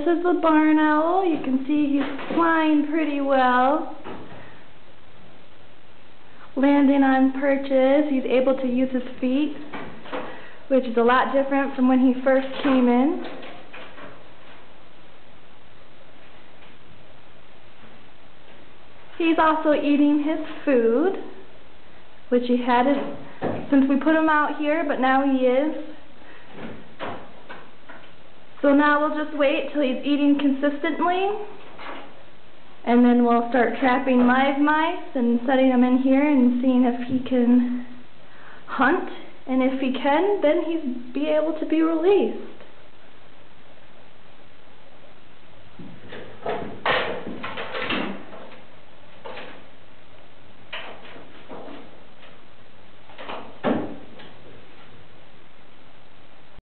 is the barn owl. You can see he's flying pretty well. Landing on perches, he's able to use his feet, which is a lot different from when he first came in. He's also eating his food, which he had since we put him out here, but now he is. So now we'll just wait till he's eating consistently, and then we'll start trapping live mice and setting them in here and seeing if he can hunt, and if he can, then he'll be able to be released.